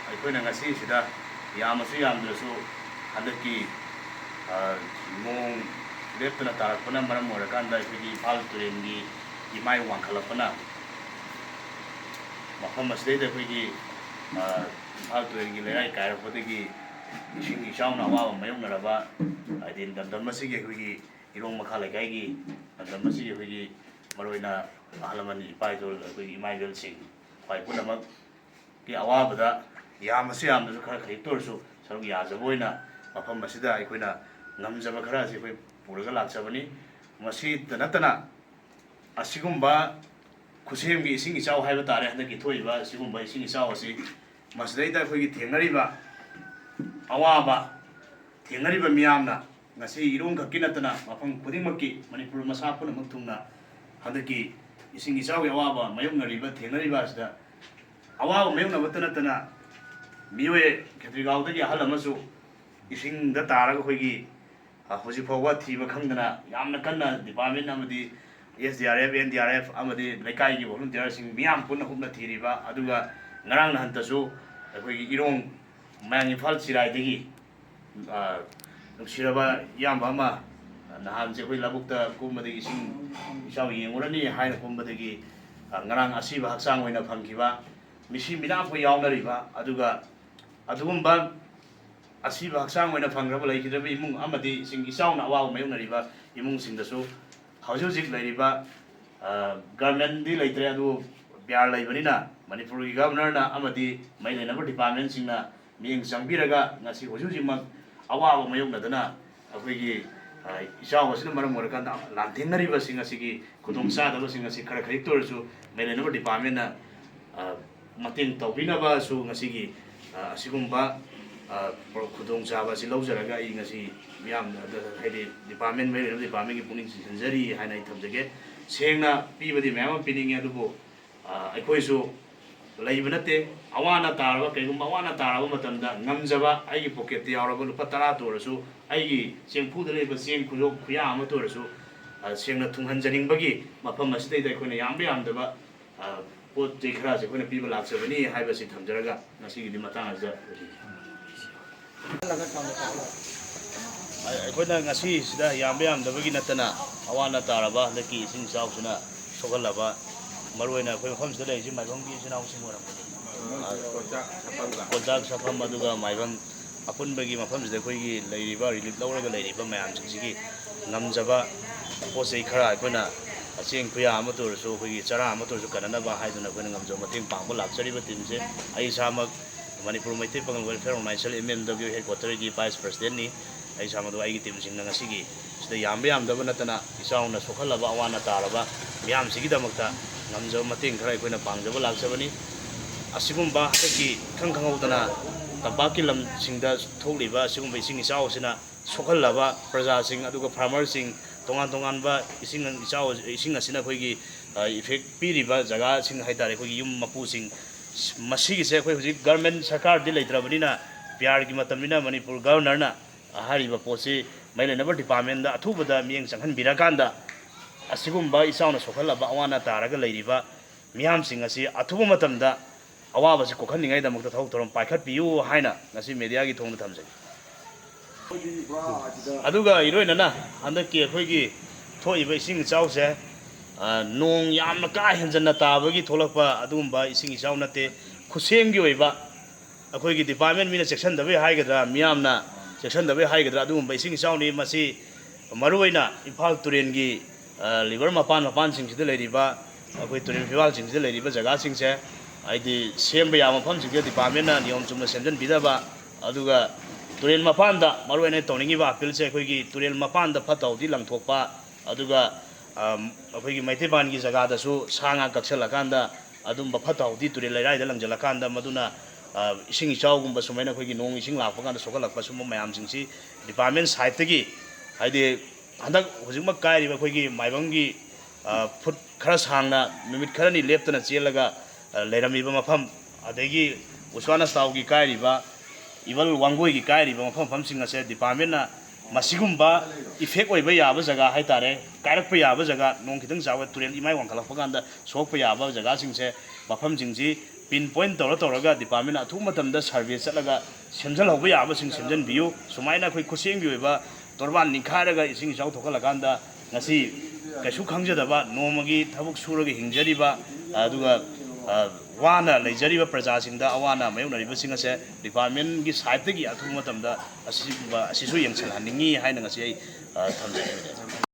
ꯑꯩꯈꯣꯏꯅ ꯉꯁꯤꯁꯤꯗ ꯌꯥꯝꯃꯁꯨ ꯌꯥꯝꯗ꯭ꯔꯁꯨ ꯍꯟꯗꯛꯀꯤ ꯅꯣꯡ ꯂꯦꯞꯇꯅ ꯇꯥꯔꯛꯄꯅ ꯃꯔꯝ ꯑꯣꯏꯔꯀꯥꯟꯗ ꯑꯩꯈꯣꯏꯒꯤ ꯏꯝꯐꯥꯜ ꯇꯨꯔꯦꯟꯒꯤ ꯏꯃꯥꯏ ꯋꯥꯡꯈꯠꯂꯛꯄꯅ ꯃꯐꯝ ꯑꯁꯤꯗꯩꯗ ꯑꯩꯈꯣꯏꯒꯤ ꯏꯝꯐꯥꯜ ꯇꯨꯔꯦꯟꯒꯤ ꯂꯩꯔꯥꯏ ꯀꯥꯏꯔꯛꯄꯗꯒꯤ ꯏꯁꯤꯡ ꯏꯆꯥꯎꯅ ꯑꯋꯥꯕ ꯃꯥꯌꯣꯛꯅꯔꯕ ꯍꯥꯏꯗꯤ ꯂꯝꯗꯝ ꯑꯁꯤꯒꯤ ꯑꯩꯈꯣꯏꯒꯤ ꯏꯔꯣꯡ ꯃꯈꯥ ꯂꯩꯀꯥꯏꯒꯤ ꯂꯝꯗꯝ ꯑꯁꯤꯒꯤ ꯑꯩꯈꯣꯏꯒꯤ ꯃꯔꯨꯑꯣꯏꯅ ꯑꯍꯜ ꯂꯃꯟ ꯏꯄꯥ ꯏꯄꯨ ꯑꯩꯈꯣꯏꯒꯤ ꯏꯃꯥ ꯏꯕꯦꯜꯁꯤꯡ ꯈ꯭ꯋꯥꯏ ꯄꯨꯝꯅꯃꯛꯀꯤ ꯑꯋꯥꯕꯗ ꯌꯥꯝꯃꯁꯨ ꯌꯥꯝꯗ꯭ꯔꯁꯨ ꯈꯔ ꯈꯖꯤꯛꯇ ꯑꯣꯏꯔꯁꯨ ꯁꯔꯨꯛ ꯌꯥꯖꯕ ꯑꯣꯏꯅ ꯃꯐꯝ ꯑꯁꯤꯗ ꯑꯩꯈꯣꯏꯅ ꯉꯝꯖꯕ ꯈꯔ ꯑꯁꯤ ꯑꯩꯈꯣꯏ ꯄꯨꯔꯒ ꯂꯥꯛꯆꯕꯅꯤ ꯃꯁꯤꯇ ꯅꯠꯇꯅ ꯑꯁꯤꯒꯨꯝꯕ ꯈꯨꯠꯁꯦꯝꯒꯤ ꯏꯁꯤꯡ ꯏꯆꯥꯎ ꯍꯥꯏꯕ ꯇꯥꯔꯦ ꯍꯟꯗꯛꯀꯤ ꯊꯣꯛꯏꯕ ꯑꯁꯤꯒꯨꯝꯕ ꯏꯁꯤꯡ ꯏꯆꯥꯎ ꯑꯁꯤ ꯃꯁꯤꯗꯩꯗ ꯑꯩꯈꯣꯏꯒꯤ ꯊꯦꯡꯅꯔꯤꯕ ꯑꯋꯥꯕ ꯊꯦꯡꯅꯔꯤꯕ ꯃꯤꯌꯥꯝꯅ ꯉꯁꯤ ꯏꯔꯣꯡꯈꯛꯀꯤ ꯅꯠꯇꯅ ꯃꯐꯝ ꯈꯨꯗꯤꯡꯃꯛꯀꯤ ꯃꯅꯤꯄꯨꯔ ꯃꯁꯥ ꯄꯨꯝꯅꯃꯛ ꯊꯨꯡꯅ ꯍꯟꯗꯛꯀꯤ ꯏꯁꯤꯡ ꯏꯆꯥꯎꯒꯤ ꯑꯋꯥꯕ ꯃꯥꯌꯣꯛꯅꯔꯤꯕ ꯊꯦꯡꯅꯔꯤꯕ ꯑꯁꯤꯗ ꯑꯋꯥꯕ ꯃꯥꯌꯣꯛꯅꯕꯇ ꯅꯠꯇꯅ ꯃꯤꯑꯣꯏ ꯈꯦꯇ꯭ꯔꯤꯒꯥꯎꯗꯒꯤ ꯑꯍꯜ ꯑꯃꯁꯨ ꯏꯁꯤꯡꯗ ꯇꯥꯔꯒ ꯑꯩꯈꯣꯏꯒꯤ ꯍꯧꯖꯤꯛ ꯐꯥꯎꯕ ꯊꯤꯕ ꯈꯪꯗꯅ ꯌꯥꯝꯅ ꯀꯟꯅ ꯗꯤꯄꯥꯔꯠꯃꯦꯟ ꯑꯃꯗꯤ SDRF NDRF ꯑꯃꯗꯤ ꯂꯩꯀꯥꯏꯒꯤ ꯚꯣꯂꯨꯟꯇꯤꯌꯔꯁꯤꯡ ꯃꯤꯌꯥꯝ ꯄꯨꯟꯅ ꯍꯨꯞꯅ ꯊꯤꯔꯤꯕ ꯑꯗꯨꯒ ꯉꯔꯥꯡ ꯅꯍꯥꯟꯇꯁꯨ ꯑꯩꯈꯣꯏꯒꯤ ꯏꯔꯣꯡ ꯃꯌꯥꯡ ꯏꯝꯐꯥꯜ ꯆꯤꯔꯥꯏꯗꯒꯤ ꯅꯨꯡꯁꯤꯔꯕ ꯏꯌꯥꯝꯕ ꯑꯃ ꯅꯍꯥꯟꯁꯦ ꯑꯩꯈꯣꯏ ꯂꯧꯕꯨꯛꯇ ꯀꯨꯝꯕꯗꯒꯤ ꯏꯁꯤꯡ ꯏꯆꯥꯎ ꯌꯦꯡꯉꯨꯔꯅꯤ ꯍꯥꯏꯅ ꯀꯨꯝꯕꯗꯒꯤ ꯉꯔꯥꯡ ꯑꯁꯤꯕ ꯍꯛꯆꯥꯡ ꯑꯣꯏꯅ ꯐꯪꯈꯤꯕ ꯃꯤꯁꯤ ꯃꯤꯅꯥꯄ ꯌꯥꯎꯅꯔꯤꯕ ꯑꯗꯨꯒ ꯑꯗꯨꯒꯨꯝꯕ ꯑꯁꯤꯕ ꯍꯛꯆꯥꯡ ꯑꯣꯏꯅ ꯐꯪꯈ꯭ꯔꯕ ꯂꯩꯈꯤꯗ꯭ꯔꯕ ꯏꯃꯨꯡ ꯑꯃꯗꯤ ꯏꯁꯤꯡ ꯏꯆꯥꯎꯅ ꯑꯋꯥꯕ ꯃꯥꯌꯣꯛꯅꯔꯤꯕ ꯏꯃꯨꯡꯁꯤꯡꯗꯁꯨ ꯍꯧꯖꯤꯛ ꯍꯧꯖꯤꯛ ꯂꯩꯔꯤꯕ ꯒꯚꯔꯟꯃꯦꯟꯗꯤ ꯂꯩꯇ꯭ꯔꯦ ꯑꯗꯨ ꯕꯤꯌꯥꯔ ꯂꯩꯕꯅꯤꯅ ꯃꯅꯤꯄꯨꯔꯒꯤ ꯒꯚꯔꯅꯔꯅ ꯑꯃꯗꯤ ꯃꯩ ꯂꯩꯅꯕ ꯗꯤꯄꯥꯔꯠꯃꯦꯟꯁꯤꯡꯅ ꯃꯤꯠꯌꯦꯡ ꯆꯪꯕꯤꯔꯒ ꯉꯁꯤ ꯍꯧꯖꯤꯛ ꯍꯧꯖꯤꯛꯃꯛ ꯑꯋꯥꯕ ꯃꯥꯌꯣꯛꯅꯗꯅ ꯑꯩꯈꯣꯏꯒꯤ ꯏꯆꯥꯎ ꯑꯁꯤꯅ ꯃꯔꯝ ꯑꯣꯏꯔꯀꯥꯟꯗ ꯂꯥꯟꯊꯦꯡꯅꯔꯤꯕꯁꯤꯡ ꯑꯁꯤꯒꯤ ꯈꯨꯗꯣꯡꯆꯥꯗꯕꯁꯤꯡ ꯑꯁꯤ ꯈꯔ ꯈꯖꯤꯛꯇ ꯑꯣꯏꯔꯁꯨ ꯃꯩ ꯂꯩꯅꯕ ꯗꯤꯄꯥꯔꯠꯃꯦꯟꯅ ꯃꯇꯦꯡ ꯇꯧꯕꯤꯅꯕꯁꯨ ꯉꯁꯤꯒꯤ ꯑꯁꯤꯒꯨꯝꯕ ꯈꯨꯗꯣꯡꯆꯥꯕ ꯑꯁꯤ ꯂꯧꯖꯔꯒ ꯑꯩ ꯉꯁꯤ ꯃꯤꯌꯥꯝꯅ ꯍꯥꯏꯗꯤ ꯗꯤꯄꯥꯔꯠꯃꯦꯟ ꯃꯩ ꯂꯩꯅꯕ ꯗꯤꯄꯥꯔꯠꯃꯦꯟꯒꯤ ꯄꯨꯛꯅꯤꯡ ꯆꯤꯡꯁꯤꯟꯖꯔꯤ ꯍꯥꯏꯅ ꯑꯩ ꯊꯝꯖꯒꯦ ꯁꯦꯡꯅ ꯄꯤꯕꯗꯤ ꯃꯌꯥꯝ ꯑꯃ ꯄꯤꯅꯤꯡꯉꯤ ꯑꯗꯨꯕꯨ ꯑꯩꯈꯣꯏꯁꯨ ꯂꯩꯕ ꯅꯠꯇꯦ ꯑꯋꯥꯅ ꯇꯥꯔꯕ ꯀꯩꯒꯨꯝꯕ ꯑꯋꯥꯅ ꯇꯥꯔꯕ ꯃꯇꯝꯗ ꯉꯝꯖꯕ ꯑꯩꯒꯤ ꯄꯣꯀꯦꯠꯇ ꯌꯥꯎꯔꯕ ꯂꯨꯄꯥ 10 ꯑꯣꯏꯔꯁꯨ ꯑꯩꯒꯤ ꯆꯦꯡꯐꯨꯗ ꯂꯩꯕ ꯆꯦꯡ ꯈꯨꯌꯣꯛ ꯈꯨꯌꯥ ꯑꯃ ꯑꯣꯏꯔꯁꯨ ꯁꯦꯡꯅ ꯊꯨꯡꯍꯟꯖꯅꯤꯡꯕꯒꯤ ꯃꯐꯝ ꯑꯁꯤꯗꯩꯗ ꯑꯩꯈꯣꯏꯅ ꯌꯥꯝꯕ ꯌꯥꯝꯗꯕ ꯄꯣꯠ ꯆꯩ ꯈꯔꯁꯦ ꯑꯩꯈꯣꯏꯅ ꯄꯤꯕ ꯂꯥꯛꯆꯕꯅꯤ ꯍꯥꯏꯕꯁꯤ ꯊꯝꯖꯔꯒ ꯉꯁꯤꯒꯤꯗꯤ ꯃꯇꯥꯡ ꯑꯁꯤꯗ ꯑꯩꯈꯣꯏꯅ ꯉꯁꯤꯁꯤꯗ ꯌꯥꯝꯕ ꯌꯥꯝꯗꯕꯒꯤ ꯅꯠꯇꯅ ꯑꯋꯥꯅ ꯇꯥꯔꯕ ꯍꯟꯗꯛꯀꯤ ꯏꯁꯤꯡ ꯏꯆꯥꯎꯁꯤꯅ ꯁꯣꯛꯍꯜꯂꯕ ꯃꯔꯨꯑꯣꯏꯅ ꯑꯩꯈꯣꯏ ꯃꯐꯝꯁꯤꯗ ꯂꯩꯔꯤꯁꯤ ꯃꯥꯏꯕꯝꯒꯤ ꯏꯆꯤꯟ ꯏꯅꯥꯎꯁꯤꯡ ꯑꯣꯏꯔꯝꯒꯅꯤ ꯀꯣꯟꯆꯥꯛ ꯁꯥꯐꯝ ꯑꯗꯨꯒ ꯃꯥꯏꯕꯝ ꯑꯄꯨꯟꯕꯒꯤ ꯃꯐꯝꯁꯤꯗ ꯑꯩꯈꯣꯏꯒꯤ ꯂꯩꯔꯤꯕ ꯔꯤꯂꯤꯞ ꯂꯧꯔꯒ ꯂꯩꯔꯤꯕ ꯃꯌꯥꯝꯁꯤꯡꯁꯤꯒꯤ ꯉꯝꯖꯕ ꯄꯣꯠ ꯆꯩ ꯈꯔ ꯑꯩꯈꯣꯏꯅ ꯆꯦꯡ ꯈꯨꯌꯥ ꯑꯃ ꯑꯣꯏꯔꯁꯨ ꯑꯩꯈꯣꯏꯒꯤ ꯆꯔꯥ ꯑꯃ ꯑꯣꯏꯔꯁꯨ ꯀꯟꯅꯅꯕ ꯍꯥꯏꯗꯨꯅ ꯑꯩꯈꯣꯏꯅ ꯉꯝꯖꯕ ꯃꯇꯦꯡ ꯄꯥꯡꯕ ꯂꯥꯛꯆꯔꯤꯕ ꯇꯤꯝꯁꯦ ꯑꯩ ꯏꯁꯥꯃꯛ ꯃꯅꯤꯄꯨꯔ ꯃꯩꯇꯩ ꯄꯥꯉꯜ ꯋꯦꯜꯐꯤꯌꯔ ꯑꯣꯔꯒꯅꯥꯏꯖꯦꯁꯟ MMW ꯍꯦꯗꯀ꯭ꯋꯥꯇꯔꯒꯤ ꯚꯥꯏꯁ ꯄ꯭ꯔꯁꯤꯗꯦꯟꯠꯅꯤ ꯑꯩ ꯏꯁꯥꯃꯛ ꯑꯩꯒꯤ ꯇꯤꯝꯁꯤꯡꯅ ꯉꯁꯤꯒꯤ ꯁꯤꯗ ꯌꯥꯝꯕ ꯌꯥꯝꯗꯕ ꯅꯠꯇꯅ ꯏꯆꯥꯎꯅ ꯁꯣꯛꯍꯜꯂꯕ ꯑꯋꯥꯅ ꯇꯥꯔꯕ ꯃꯤꯌꯥꯝꯁꯤꯒꯤꯗꯃꯛꯇ ꯉꯝꯖꯕ ꯃꯇꯦꯡ ꯈꯔ ꯑꯩꯈꯣꯏꯅ ꯄꯥꯡꯖꯕ ꯂꯥꯛꯆꯕꯅꯤ ꯑꯁꯤꯒꯨꯝꯕ ꯍꯟꯗꯛꯀꯤ ꯏꯈꯪ ꯈꯪꯍꯧꯗꯅ ꯇꯝꯄꯥꯛꯀꯤ ꯂꯝꯁꯤꯡꯗ ꯊꯣꯛꯂꯤꯕ ꯑꯁꯤꯒꯨꯝꯕ ꯏꯁꯤꯡ ꯏꯆꯥꯎ ꯑꯁꯤꯅ ꯁꯣꯛꯍꯜꯂꯕ ꯄ꯭ꯔꯖꯥꯁꯤꯡ ꯑꯗꯨꯒ ꯐꯥꯔꯃꯔꯁꯤꯡ ꯇꯣꯉꯥꯟ ꯇꯣꯉꯥꯟꯕ ꯏꯁꯤꯡ ꯑꯁꯤꯅ ꯑꯩꯈꯣꯏꯒꯤ ꯏꯐꯦꯛ ꯄꯤꯔꯤꯕ ꯖꯒꯥꯁꯤꯡ ꯍꯥꯏꯇꯥꯔꯦ ꯑꯩꯈꯣꯏꯒꯤ ꯌꯨꯝ ꯃꯄꯨꯁꯤꯡ ꯃꯁꯤꯒꯤꯁꯦ ꯑꯩꯈꯣꯏ ꯍꯧꯖꯤꯛ ꯒꯚꯔꯟꯃꯦꯟ ꯁꯔꯀꯥꯔꯗꯤ ꯂꯩꯇ꯭ꯔꯕꯅꯤꯅ ꯄꯤꯌꯥꯔꯒꯤ ꯃꯇꯝꯅꯤꯅ ꯃꯅꯤꯄꯨꯔ ꯒꯚꯔꯅꯔꯅ ꯍꯥꯏꯔꯤꯕ ꯄꯣꯠꯁꯤ ꯃꯩ ꯂꯩꯅꯕ ꯗꯤꯄꯥꯔꯠꯃꯦꯟꯗ ꯑꯊꯨꯕꯗ ꯃꯤꯠꯌꯦꯡ ꯆꯪꯍꯟꯕꯤꯔꯀꯥꯟꯗ ꯑꯁꯤꯒꯨꯝꯕ ꯏꯆꯥꯎꯅ ꯁꯣꯛꯍꯜꯂꯕ ꯑꯋꯥꯅ ꯇꯥꯔꯒ ꯂꯩꯔꯤꯕ ꯃꯤꯌꯥꯝꯁꯤꯡ ꯑꯁꯤ ꯑꯊꯨꯕ ꯃꯇꯝꯗ ꯑꯋꯥꯕꯁꯤ ꯀꯣꯛꯍꯟꯅꯤꯡꯉꯥꯏꯗꯃꯛꯇ ꯊꯕꯛ ꯊꯧꯔꯝ ꯄꯥꯏꯈꯠꯄꯤꯌꯨ ꯍꯥꯏꯅ ꯉꯁꯤ ꯃꯦꯗꯤꯌꯥꯒꯤ ꯊꯣꯡꯗ ꯊꯝꯖꯒꯦ ꯑꯗꯨꯒ ꯏꯔꯣꯏꯅꯅ ꯍꯟꯗꯛꯀꯤ ꯑꯩꯈꯣꯏꯒꯤ ꯊꯣꯛꯏꯕ ꯏꯁꯤꯡ ꯏꯆꯥꯎꯁꯦ ꯅꯣꯡ ꯌꯥꯝꯅ ꯀꯥ ꯍꯦꯟꯖꯟꯅ ꯇꯥꯕꯒꯤ ꯊꯣꯛꯂꯛꯄ ꯑꯗꯨꯒꯨꯝꯕ ꯏꯁꯤꯡ ꯏꯆꯥꯎ ꯅꯠꯇꯦ ꯈꯨꯠꯁꯦꯝꯒꯤ ꯑꯣꯏꯕ ꯑꯩꯈꯣꯏꯒꯤ ꯗꯤꯄꯥꯔꯠꯃꯦꯟ ꯃꯤꯅ ꯆꯦꯛꯁꯤꯟꯗꯕꯩ ꯍꯥꯏꯒꯗ꯭ꯔꯥ ꯃꯤꯌꯥꯝꯅ ꯆꯦꯛꯁꯤꯟꯗꯕꯩ ꯍꯥꯏꯒꯗ꯭ꯔꯥ ꯑꯗꯨꯒꯨꯝꯕ ꯏꯁꯤꯡ ꯏꯆꯥꯎꯅꯤ ꯃꯁꯤ ꯃꯔꯨꯑꯣꯏꯅ ꯏꯝꯐꯥꯜ ꯇꯨꯔꯦꯟꯒꯤ ꯂꯤꯚꯔ ꯃꯄꯥꯟꯁꯤꯡꯁꯤꯗ ꯂꯩꯔꯤꯕ ꯑꯩꯈꯣꯏ ꯇꯨꯔꯦꯟ ꯐꯤꯕꯥꯜꯁꯤꯡꯁꯤꯗ ꯂꯩꯔꯤꯕ ꯖꯒꯥꯁꯤꯡꯁꯦ ꯍꯥꯏꯗꯤ ꯁꯦꯝꯕ ꯌꯥꯕ ꯃꯐꯝꯁꯤꯡꯁꯦ ꯗꯤꯄꯥꯔꯠꯃꯦꯟꯅ ꯅꯤꯌꯣꯝ ꯆꯨꯝꯅ ꯁꯦꯝꯖꯤꯟꯕꯤꯗꯕ ꯑꯗꯨꯒ ꯇꯨꯔꯦꯜ ꯃꯄꯥꯟꯗ ꯃꯔꯨꯑꯣꯏꯅ ꯇꯧꯅꯤꯡꯉꯤꯕ ꯑꯄꯤꯜꯁꯦ ꯑꯩꯈꯣꯏꯒꯤ ꯇꯨꯔꯦꯜ ꯃꯄꯥꯟꯗ ꯐꯠꯇ ꯍꯥꯎꯊꯤ ꯂꯪꯊꯣꯛꯄ ꯑꯗꯨꯒ ꯑꯩꯈꯣꯏꯒꯤ ꯃꯩꯇꯩ ꯄꯥꯟꯒꯤ ꯖꯒꯥꯗꯁꯨ ꯁꯥ ꯉꯥ ꯀꯛꯁꯜꯂꯀꯥꯟꯗ ꯑꯗꯨꯝꯕ ꯐꯠꯇ ꯍꯥꯎꯊꯤ ꯇꯨꯔꯦꯜ ꯂꯩꯔꯥꯏꯗ ꯂꯪꯁꯤꯜꯂꯀꯥꯟꯗ ꯃꯗꯨꯅ ꯏꯁꯤꯡ ꯏꯆꯥꯎꯒꯨꯝꯕ ꯁꯨꯃꯥꯏꯅ ꯑꯩꯈꯣꯏꯒꯤ ꯅꯣꯡ ꯏꯁꯤꯡ ꯂꯥꯛꯄ ꯀꯥꯟꯗ ꯁꯣꯛꯍꯜꯂꯛꯄ ꯁꯨꯝꯕ ꯃꯌꯥꯝꯁꯤꯡꯁꯤ ꯗꯤꯄꯥꯔꯠꯃꯦꯟ ꯁꯥꯏꯠꯇꯒꯤ ꯍꯥꯏꯗꯤ ꯍꯟꯗꯛ ꯍꯧꯖꯤꯛꯃꯛ ꯀꯥꯏꯔꯤꯕ ꯑꯩꯈꯣꯏꯒꯤ ꯃꯥꯏꯕꯝꯒꯤ ꯐꯨꯠ ꯈꯔ ꯁꯥꯡꯅ ꯅꯨꯃꯤꯠ ꯈꯔꯅꯤ ꯂꯦꯞꯇꯅ ꯆꯦꯜꯂꯒ ꯂꯩꯔꯝꯃꯤꯕ ꯃꯐꯝ ꯑꯗꯒꯤ ꯎꯁ꯭ꯋꯥꯅꯁꯇꯥꯎꯒꯤ ꯀꯥꯏꯔꯤꯕ ꯏꯕꯜ ꯋꯥꯡꯒꯣꯏꯒꯤ ꯀꯥꯏꯔꯤꯕ ꯃꯐꯝꯁꯤꯡ ꯑꯁꯦ ꯗꯤꯄꯥꯔꯠꯃꯦꯟꯅ ꯃꯁꯤꯒꯨꯝꯕ ꯏꯐꯦꯛ ꯑꯣꯏꯕ ꯌꯥꯕ ꯖꯒꯥ ꯍꯥꯏꯇꯥꯔꯦ ꯀꯥꯏꯔꯛꯄ ꯌꯥꯕ ꯖꯒꯥ ꯅꯣꯡ ꯈꯤꯇꯪ ꯆꯥꯕ ꯇꯨꯔꯦꯜ ꯏꯃꯥꯏ ꯋꯥꯡꯈꯠꯂꯛꯄ ꯀꯥꯟꯗ ꯁꯣꯛꯄ ꯌꯥꯕ ꯖꯒꯥꯁꯤꯡꯁꯦ ꯃꯐꯝꯁꯤꯡꯁꯤ ꯄꯤꯟ ꯄꯣꯏꯟ ꯇꯧꯔꯒ ꯗꯤꯄꯥꯔꯠꯃꯦꯟꯅ ꯑꯊꯨꯕ ꯃꯇꯝꯗ ꯁꯔꯚꯦ ꯆꯠꯂꯒ ꯁꯦꯝꯖꯤꯜꯍꯧꯕ ꯌꯥꯕꯁꯤꯡ ꯁꯦꯝꯖꯤꯟꯕꯤꯌꯨ ꯁꯨꯃꯥꯏꯅ ꯑꯩꯈꯣꯏ ꯈꯨꯠꯁꯦꯝꯒꯤ ꯑꯣꯏꯕ ꯇꯣꯔꯕꯥꯟ ꯅꯤꯡꯈꯥꯏꯔꯒ ꯏꯁꯤꯡ ꯏꯆꯥꯎ ꯊꯣꯛꯍꯜꯂꯀꯥꯟꯗ ꯉꯁꯤ ꯀꯩꯁꯨ ꯈꯪꯖꯗꯕ ꯅꯣꯡꯃꯒꯤ ꯊꯕꯛ ꯁꯨꯔꯒ ꯍꯤꯡꯖꯔꯤꯕ ꯑꯗꯨꯒ ꯋꯥꯅ ꯂꯩꯖꯔꯤꯕ ꯄ꯭ꯔꯖꯥꯁꯤꯡꯗ ꯑꯋꯥ ꯑꯅꯥ ꯃꯥꯌꯣꯛꯅꯔꯤꯕꯁꯤꯡ ꯑꯁꯦ ꯗꯤꯄꯥꯔꯠꯃꯦꯟꯒꯤ ꯁꯥꯏꯠꯇꯒꯤ ꯑꯊꯨꯕ ꯃꯇꯝꯗ ꯑꯁꯤꯁꯨ ꯌꯦꯡꯁꯤꯜꯍꯟꯅꯤꯡꯉꯤ ꯍꯥꯏꯅ ꯉꯁꯤ ꯑꯩ ꯊꯝꯖꯒꯦ꯫